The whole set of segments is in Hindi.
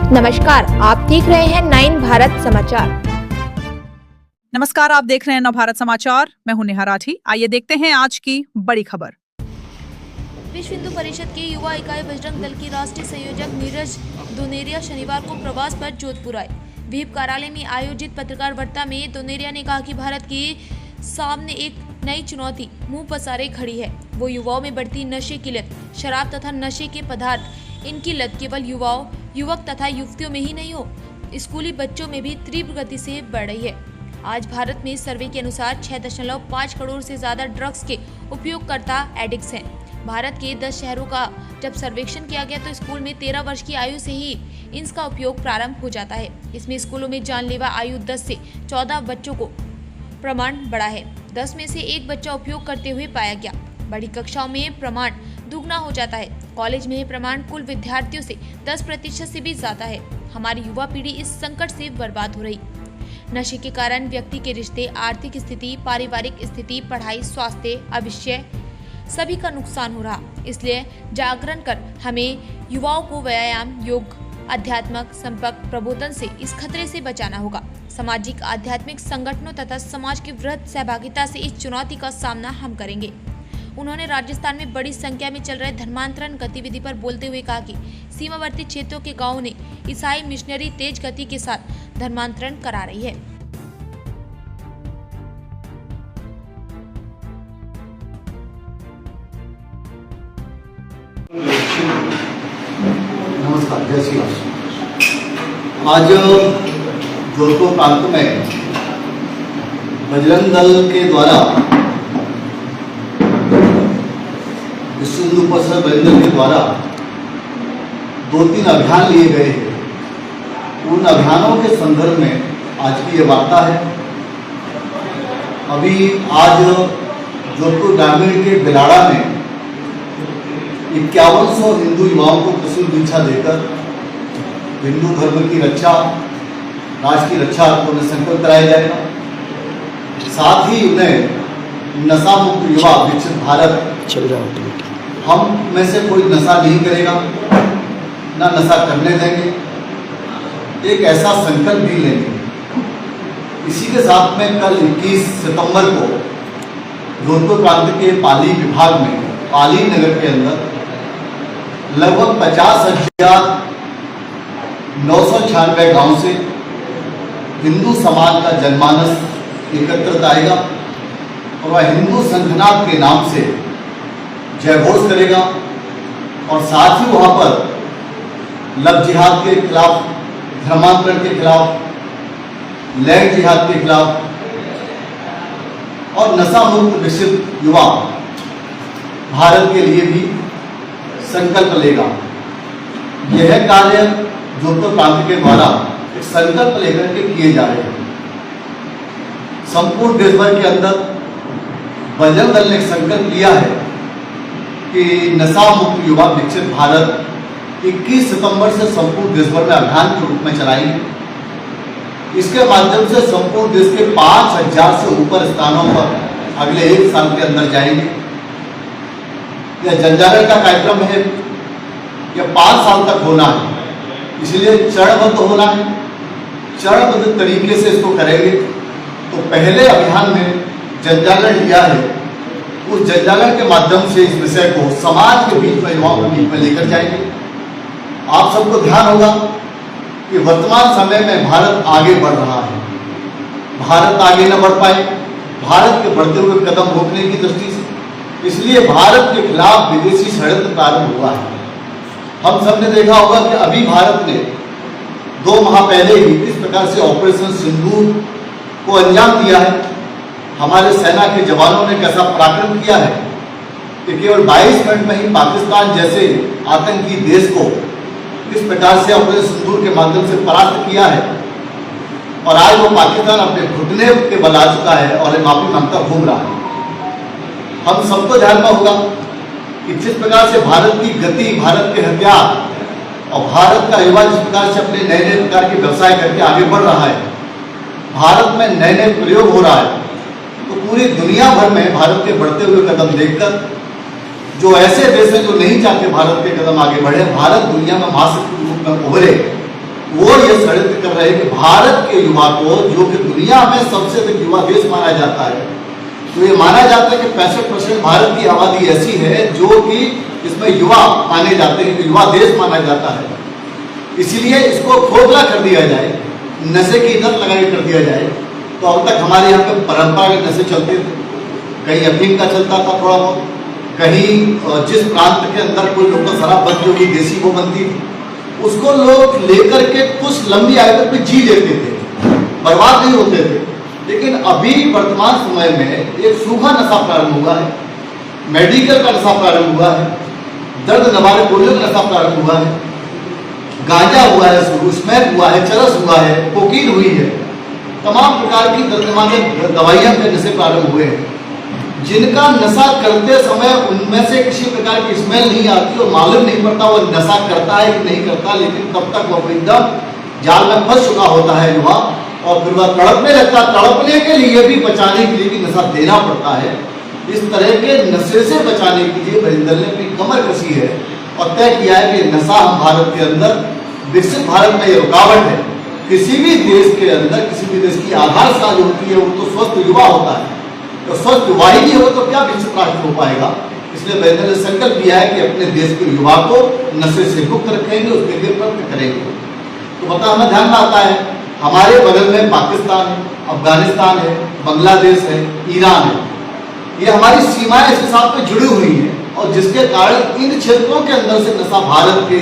नमस्कार, आप देख रहे हैं 9 भारत समाचार। नमस्कार, आप देख रहे हैं 9 भारत समाचार। मैं हूं नेहा राठी। आइए देखते हैं आज की बड़ी खबर। विश्व हिंदू परिषद की युवा इकाई बजरंग दल की राष्ट्रीय संयोजक नीरज दोनेरिया शनिवार को प्रवास पर जोधपुर आए। विहिप कार्यालय में आयोजित पत्रकार वार्ता में दोनेरिया ने कहा कि भारत के सामने एक नई चुनौती मुंह पसारे खड़ी है। वो युवाओं में बढ़ती नशे की लत, शराब तथा नशे के पदार्थ। इनकी लत केवल युवक तथा युवतियों में ही नहीं हो, स्कूली बच्चों में भी तीव्र गति से बढ़ रही है। आज भारत में सर्वे के अनुसार 6.5 करोड़ से ज्यादा ड्रग्स के उपयोगकर्ता एडिक्ट्स हैं। भारत के 10 शहरों का जब सर्वेक्षण किया गया तो स्कूल में 13 वर्ष की आयु से ही इसका उपयोग प्रारंभ हो जाता है। इसमें स्कूलों में जानलेवा आयु 10 से 14 बच्चों को प्रमाण बढ़ा है। 10 में से 1 बच्चा उपयोग करते हुए पाया गया। बड़ी कक्षाओं में प्रमाण दुगना हो जाता है। कॉलेज में प्रमाण कुल विद्यार्थियों से 10% से भी ज्यादा है। हमारी युवा पीढ़ी इस संकट से बर्बाद हो रही। नशे के कारण व्यक्ति के रिश्ते, आर्थिक स्थिति, पारिवारिक स्थिति, पढ़ाई, स्वास्थ्य, भविष्य सभी का नुकसान हो रहा। इसलिए जागरण कर हमें युवाओं को व्यायाम, योग, आध्यात्मिक संपर्क, प्रबोधन से इस खतरे से बचाना होगा। सामाजिक आध्यात्मिक संगठनों तथा समाज की वृहद सहभागिता से इस चुनौती का सामना हम करेंगे। उन्होंने राजस्थान में बड़ी संख्या में चल रहे धर्मांतरण गतिविधि पर बोलते हुए कहा कि सीमावर्ती क्षेत्रों के गांवों ने ईसाई मिशनरी तेज गति के साथ धर्मांतरण करा रही है। नमस्कार, जय श्री राम। आज जोधपुर प्रांत में बजरंग दल के द्वारा विश्व हिंदू परिषद बजरंग दल के द्वारा 2-3 अभियान लिए गए हैं। उन अभियानों के संदर्भ में आज की ये वार्ता है। अभी आज जोधपुर ग्रामीण के बिलाड़ा में 5100 हिंदू युवाओं को कृष्ण दीक्षा देकर हिंदू धर्म की रक्षा, राष्ट्र की रक्षा को उन्हें संकल्प कराया जाएगा। साथ ही उन्हें नशा मुक्त युवा विकसित भारत, हम में से कोई नशा नहीं करेगा, ना नशा करने देंगे, एक ऐसा संकल्प भी लेंगे। इसी के साथ में कल 21 सितंबर को जोधपुर प्रांत के पाली विभाग में पाली नगर के अंदर लगभग 50,996 गांव से हिंदू समाज का जनमानस एकत्रित आएगा और वह हिंदू संघनाथ के नाम से जय घोष करेगा। और साथ ही वहां पर लव जिहाद के खिलाफ, धर्मांतरण के खिलाफ, लैंड जिहाद के खिलाफ और नशा मुक्त विकसित युवा भारत के लिए भी संकल्प लेगा। यह कार्य जोधपुर प्रांत के द्वारा एक संकल्प लेकर के किए जा रहे हैं। संपूर्ण देश भर के अंदर बजरंग दल ने संकल्प लिया है कि नशा मुक्त युवा विकसित भारत 21 सितंबर से संपूर्ण देश भर में अभियान के रूप में चलाएंगे। इसके माध्यम से संपूर्ण देश के 5000 से ऊपर स्थानों पर अगले 1 साल के अंदर जाएंगे। यह जनजागरण का कार्यक्रम है, यह 5 साल तक होना है, इसलिए चरणबद्ध होना है। चरणबद्ध तरीके से इसको करेंगे। तो पहले अभियान में जनजागरण लिया है, उस जनजागरण के माध्यम से इस विषय को समाज के बीच में, युवाओं के बीच में लेकर जाएंगे। आप सबको ध्यान होगा कि वर्तमान समय में भारत आगे बढ़ रहा है। भारत आगे न बढ़ पाए भारत के बढ़ते हुए कदम रोकने की दृष्टि से, इसलिए भारत के खिलाफ विदेशी षड्यंत्र प्रारंभ हुआ है। हम सबने देखा होगा कि अभी भारत ने 2 माह पहले ही इस प्रकार से ऑपरेशन सिंदूर को अंजाम दिया है। हमारे सेना के जवानों ने कैसा पराक्रम किया है कि केवल 22 मिनट में ही पाकिस्तान जैसे आतंकी देश को इस प्रकार से ऑपरेशन सिंदूर के माध्यम से परास्त किया है। और आज वो पाकिस्तान अपने घुटने के बल आ चुका है और माफी मांगता घूम रहा है। हम सबको ध्यान में होगा कि जिस प्रकार से भारत की गति, भारत के हथियार और भारत का युवा जिस प्रकार से अपने नए नए प्रकार के व्यवसाय करके आगे बढ़ रहा है, भारत में नए नए प्रयोग हो रहा है, तो पूरी दुनिया भर में भारत के बढ़ते हुए कदम देखकर जो ऐसे देश हैं जो नहीं चाहते भारत के कदम आगे बढ़े, भारत दुनिया में महाशक्ति के रूप में उभरे, वो ये षड्यंत्र कर रहे हैं कि भारत के युवा को, जो कि दुनिया में सबसे अधिक युवा देश माना जाता है, तो ये माना जाता है कि 65% भारत की आबादी ऐसी है जो कि इसमें युवा माने जाते हैं, युवा देश माना जाता है। इसीलिए इसको खोखला कर दिया जाए, नशे की लत लगाई कर दिया जाए। तो अब तक हमारे यहाँ पे परंपरागत नशे चलते थे, कहीं अफीम का चलता था थोड़ा बहुत, कहीं जिस प्रांत के अंदर कोई लोकल शराब बनती होगी, देसी वो बनती थी, उसको लोग लेकर के कुछ लंबी आयु तक जी लेते थे, बर्बाद नहीं होते थे। लेकिन अभी वर्तमान समय में एक सूखा नशा प्रारंभ हुआ है, मेडिकल का नशा प्रारंभ हुआ है, दर्द निवारक गोलियों का नशा प्रारंभ हुआ है, गांजा हुआ है, स्मैक हुआ है, चरस हुआ है, कोकीन हुई है, तमाम प्रकार की दर्द निवारक दवाइयां के नशे प्रारंभ हुए हैं, जिनका नशा करते समय उनमें से किसी प्रकार की स्मेल नहीं आती और मालूम नहीं पड़ता वो नशा करता है कि नहीं करता, लेकिन तब तक वो एकदम जाल में फंस चुका होता है युवा, और फिर वह तड़पने लगता, तड़पने के लिए भी, बचाने के लिए भी नशा देना पड़ता है। इस तरह के नशे से बचाने के लिए भजन दल ने अपनी कमर कसी है और तय किया है कि नशा हम भारत के अंदर, विकसित भारत में ये रुकावट है। किसी भी देश के अंदर, किसी भी देश की आधारशिला जो होती है वो तो स्वस्थ युवा होता है, तो स्वस्थ युवा ही नहीं हो तो क्या विकसित राष्ट्र हो पाएगा। इसलिए भजन दल ने संकल्प किया है कि अपने देश के युवा को नशे से मुक्त रखेंगे, उसके लिए प्रयत्न करेंगे। तो बता हमें ध्यान में आता है, हमारे बगल में पाकिस्तान है, अफगानिस्तान है, बांग्लादेश है, ईरान है, ये हमारी सीमाएं इसके साथ में जुड़ी हुई हैं, और जिसके कारण इन क्षेत्रों के अंदर से नशा भारत के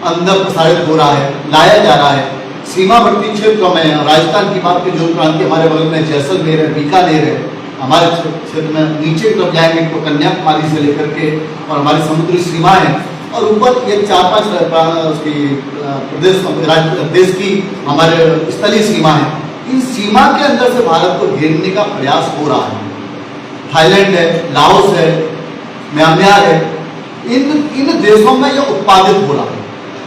अंदर प्रसारित हो रहा है, लाया जा रहा है। सीमावर्ती क्षेत्रों में राजस्थान की बात करें, जो प्रांत हमारे बगल में जैसलमेर है, बीकानेर है, हमारे क्षेत्र में नीचे की तरफ जाएंगे तो कन्याकुमारी से लेकर के और हमारी समुद्री सीमा है, और ऊपर ये 4-5 देश की हमारे स्थलीय सीमा है। इन सीमा के अंदर से भारत को घेरने का प्रयास हो रहा है। थाईलैंड है, लाओस है, म्यांमार है, इन देशों में ये उत्पादित हो रहा है।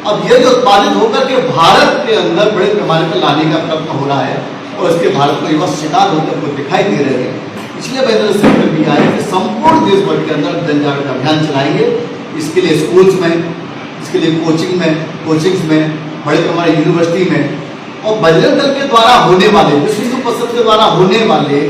अब ये जो उत्पादित होकर के भारत के अंदर बड़े पैमाने पर लाने का प्रयत्न हो रहा है, और इसके भारत में युवा शिकार होकर को दिखाई दे रहे हैं। इसलिए मैंने संकल्प लिया है कि संपूर्ण देश भर के अंदर जन जागरण अभियान चलाएंगे। इसके लिए स्कूल्स में, इसके लिए कोचिंग्स में, बड़े पैमाने यूनिवर्सिटी में, और बजरंग दल के द्वारा होने वाले, विश्व हिंदू परिषद के द्वारा होने वाले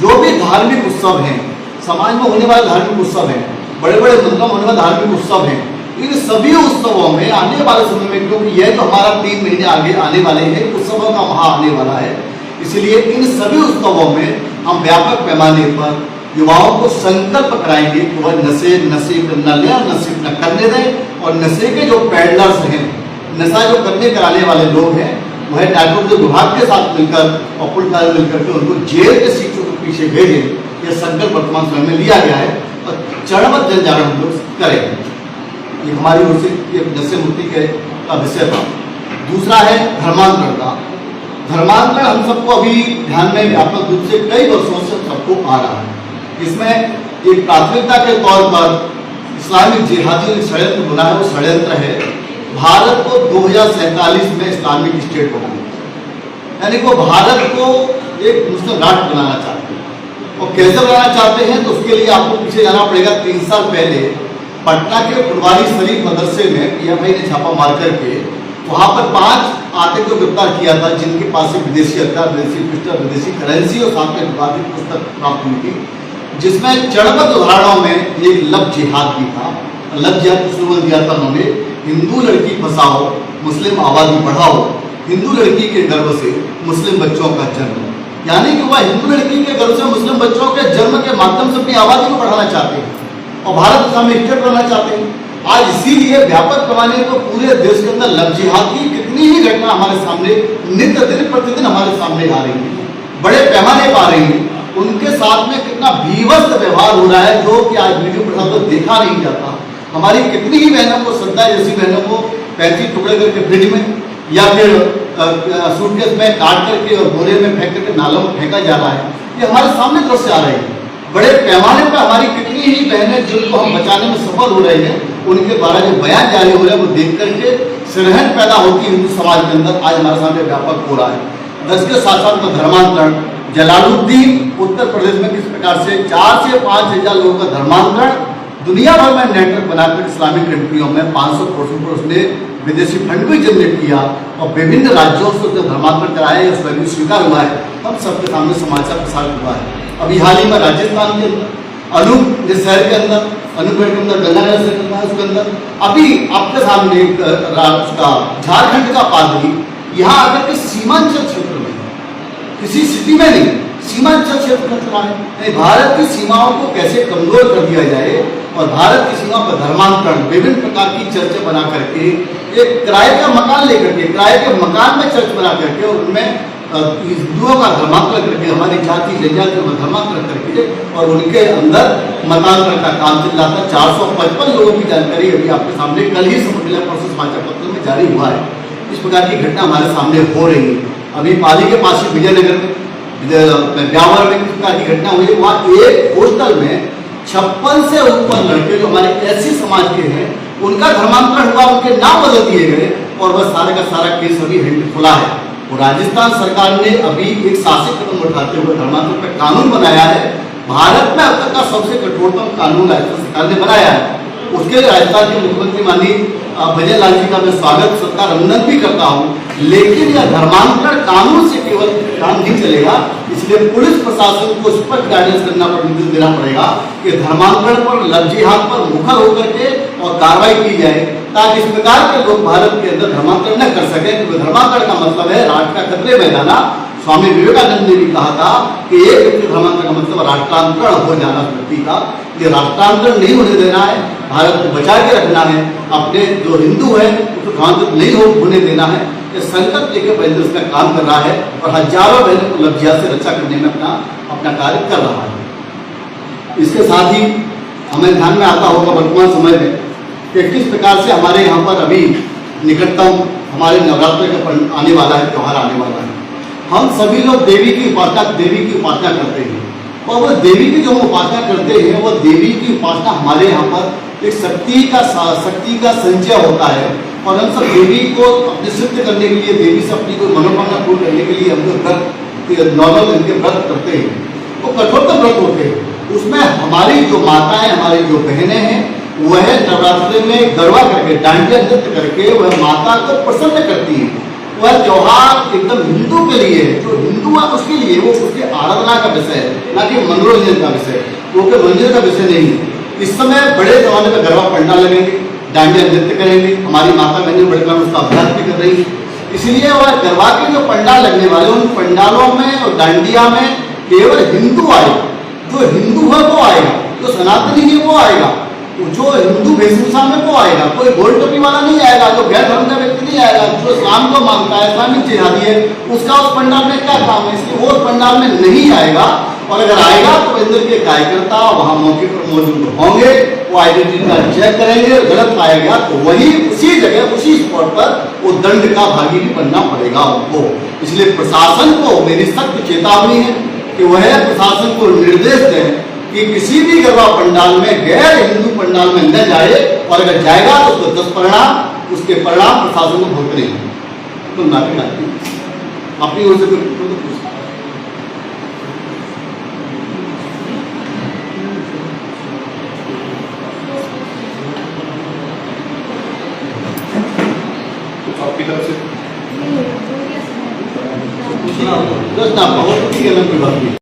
जो भी धार्मिक उत्सव हैं, समाज में होने वाले धार्मिक उत्सव हैं, बड़े बड़े मंदिरों में होने वाले धार्मिक उत्सव हैं, इन सभी उत्सवों में आने वाले समय में, क्योंकि यह तो हमारा 3 महीने आगे आने वाले हैं, उत्सवों का महा आने वाला है, इसलिए इन सभी उत्सवों में हम व्यापक पैमाने पर युवाओं को संकल्प कराएंगे कि वह नशे न लें और नशे न करने दें, और नशे के जो पैडलर्स हैं, नशा जो करने कराने वाले लोग हैं, वह नागरिक विभाग के साथ मिलकर और पुलिस वाले मिलकर के उनको जेल के सीटों के पीछे भेजें। यह संकल्प वर्तमान समय में लिया गया है और चरणबद्ध जन जागरण हम लोग करेंगे। ये हमारी ओर से ये नशे मुक्ति का विषय था। दूसरा है धर्मांतरण का। धर्मांतरण हम सबको अभी ध्यान में व्यापक रूप से कई वर्षों से सबको आ रहा है। इसमें एक प्राथमिकता के तौर पर इस्लामिक जिहादी षड्यंत्र बना है, वो षड्यंत्र है भारत को 2047 में इस्लामिक स्टेट बनाना, यानी को भारत को एक मुस्लिम राष्ट्र बनाना चाहते हैं। और कैसे बनाना चाहते हैं, तो उसके लिए आपको पीछे जाना पड़ेगा। 3 साल पहले पटना के फुलवारी शरीफ मदरसे में PFI ने छापा मार करके वहां पर 5 आतंकियों को गिरफ्तार किया था, जिनके पास से विदेशी हथियार, विदेशी पिस्टल, विदेशी करेंसी और साथ में विवादित पुस्तक प्राप्त हुई थी, जिसमें चरणबद्ध उदाहरणों में एक लव जिहाद भी था। लव जिहाद को शुरू दिया था उन्होंने, हिंदू लड़की बसाओ, मुस्लिम आबादी बढ़ाओ, हिंदू लड़की के गर्भ से मुस्लिम बच्चों का जन्म, यानी कि वह हिंदू लड़की के गर्भ से मुस्लिम बच्चों के जन्म के माध्यम से अपनी आबादी को बढ़ाना चाहते हैं और भारत इस्लामिक स्टेट बनाना चाहते हैं। आज इसीलिए व्यापक पैमाने पर पूरे देश के अंदर लव जिहाद की कितनी ही घटना हमारे सामने नित्य दिन प्रतिदिन हमारे सामने आ रही है, बड़े पैमाने पर आ रही है। उनके साथ में कितना भीवस्त व्यवहार हो रहा है, जो कि आज वीडियो पर तो देखा नहीं जाता। हमारी कितनी ही बहनों को, श्रद्धा जैसी बहनों को 35 टुकड़े करके फ्रिज में या फिर सूटकेस में काट करके और बोरे में फेंक करके नालों में फेंका जा रहा है। ये हमारे सामने दृश्य आ रहे हैं। बड़े पैमाने पर हमारी कितनी ही बहनें जिनको हम बचाने में सफल हो रहे हैं, उनके द्वारा जो बयान जारी हो रहे हैं वो देख करके सिरहन पैदा होती है हिंदू समाज के अंदर, आज हमारे सामने व्यापक हो रहा है। दस के साथ साथ में धर्मांतरण, जलालुद्दीन उत्तर प्रदेश में किस प्रकार से 4 से 5 हजार लोगों का धर्मांतरण दुनिया भर में नेटवर्क बनाकर इस्लामिक कंट्रियों में 500 करोड़ पर उसने विदेशी फंड भी जनरेट किया और विभिन्न राज्यों से उसने धर्मांतरण कराया, उसका भी स्वीकार हुआ है। हम सबके सामने समाचार प्रसारित हुआ है। अभी हाल ही में राजस्थान के अंदर अनूप जिस शहर के अंदर अनूपगढ़ के अंदर गंगानगर से करना है, उसके अंदर अभी आपके सामने उसका झारखंड का पादरी यहाँ आकर के सीमांचल क्षेत्र में, किसी सिटी में नहीं, सीमांचल क्षेत्र में चला है। भारत की सीमाओं को कैसे कमजोर कर दिया जाए और भारत की सीमा पर धर्मांतरण, विभिन्न प्रकार की चर्च बना करके, एक किराए का मकान लेकर के, किराए के मकान में चर्च बना करके और उनमें हिंदुओं का धर्मांतरण करके, हमारी जाति जनजाति का धर्मांतरण करके और उनके अंदर मतांतरण का काम चल रहा था। 455 लोगों की जानकारी अभी आपके सामने कल ही समाचार पत्र में जारी हुआ है। इस प्रकार की घटना हमारे सामने हो रही है। अभी पाली के पास ही विजयनगर में ब्यावर में किस प्रकार की घटना हुई, वहाँ एक हॉस्टल में 56 से ऊपर लड़के जो हमारे ऐसी समाज के हैं उनका धर्मांतरण हुआ, उनके नाम बदल दिए गए और वह सारे का सारा केस अभी हैंडल खुला है। और राजस्थान सरकार ने अभी एक साहसिक कदम उठाते हुए धर्मांतरण पर कानून बनाया है। भारत में अब तक का सबसे कठोरतम कानून राजस्थान सरकार ने बनाया है। उसके लिए राजस्थान के मुख्यमंत्री माननीय भजन लाल जी का मैं स्वागत सत्कार अभिनंदन भी करता हूँ। लेकिन यह धर्मांतरण कानून से केवल काम नहीं चलेगा, इसलिए पुलिस प्रशासन को स्पष्ट गाइडेंस करना पर निर्देश देना पड़ेगा कि धर्मांतरण पर लफ्जी हाथ पर मुखर होकर के और कार्रवाई की जाए, ताकि इस प्रकार के लोग भारत के अंदर धर्मांतरण न कर सके। क्योंकि धर्मांतरण का मतलब है राष्ट्र का खतरे में जाना। स्वामी विवेकानंद ने भी कहा था कि एक व्यक्ति धर्मांतरण का मतलब राष्ट्रांतरण हो जाना व्यक्ति का। ये राष्ट्रांतरण नहीं होने देना है, भारत को बचा के रखना है, अपने जो हिंदू है उसको धर्मांतरित नहीं होने देना है। ये संकल्प लेकर बहन इसका काम कर रहा है और हजारों बहनों को लफ्जिया से रक्षा करने में अपना कार्य कर रहा है। इसके साथ ही हमें ध्यान में आता होगा वर्तमान समय में कि किस प्रकार से हमारे यहाँ पर अभी निकटतम हमारे नवरात्र का आने वाला है, त्यौहार आने वाला है। हम सभी लोग देवी की उपासना करते हैं और वो देवी की जो हम उपासना करते हैं वो देवी की उपासना हमारे यहाँ पर एक शक्ति का संचय होता है और हम सब देवी को अपने सिद्ध करने के लिए, देवी से अपनी कोई मनोकामना पूर्ण करने के लिए हम लोग व्रत नॉर्मल इनके व्रत करते हैं, वो कठोरतम व्रत होते हैं। उसमें हमारी जो माताएं, हमारी जो बहनें हैं, वह नवरात्रि में गरबा करके, डांडिया नृत्य करके वह माता को प्रसन्न करती है। वह त्योहार एकदम हिंदू के लिए, जो हिंदू है उसके लिए, वो उसके आराधना का विषय है, ना कि मनोरंजन का विषय, क्योंकि मनोरंजन का विषय नहीं। इस समय बड़े पैमाने पर गरबा पंडाल लगेंगे, डांडिया नृत्य करेंगे, हमारी माता बहनें बड़े पैमाने उसका अभ्यास भी कर रही है। इसलिए वह गरबा के जो पंडाल लगने वाले, उन पंडालों में और डांडिया में केवल हिंदू आएगा, जो हिंदू है वो आएगा, जो सनातनी है वो आएगा, जो हिंदू वेशभूषा में वो आएगा। कोई गोल टोपी वाला नहीं आएगा, जो गैर धर्म का व्यक्ति नहीं आएगा, जो इस्लाम को मानता है, इस्लामिक जिहादी है, उसका उस पंडाल में क्या काम है, इसलिए वो उस पंडाल में नहीं आएगा। और अगर आएगा तो अंदर के कार्यकर्ता वहां मौके पर मौजूद होंगे, वो आइडेंटिटी कार्ड चेक करेंगे, गलत पाया गया तो वही उसी जगह उसी स्पॉट पर वो दंड का भागी भी बनना पड़ेगा उनको। इसलिए प्रशासन को मेरी सख्त चेतावनी है कि वह प्रशासन को निर्देश दें कि किसी भी गरबा पंडाल में, गैर हिंदू पंडाल में न जाए, और अगर जाएगा तो उसको 10 परिणाम, उसके परिणाम प्रशासन को भुगतने हैं। तो माफी चाहती हूँ अपनी ओर से। आपकी तरफ से कुछ ना हो, 10 ना हो, ठीक है, मैं कोई बात नहीं।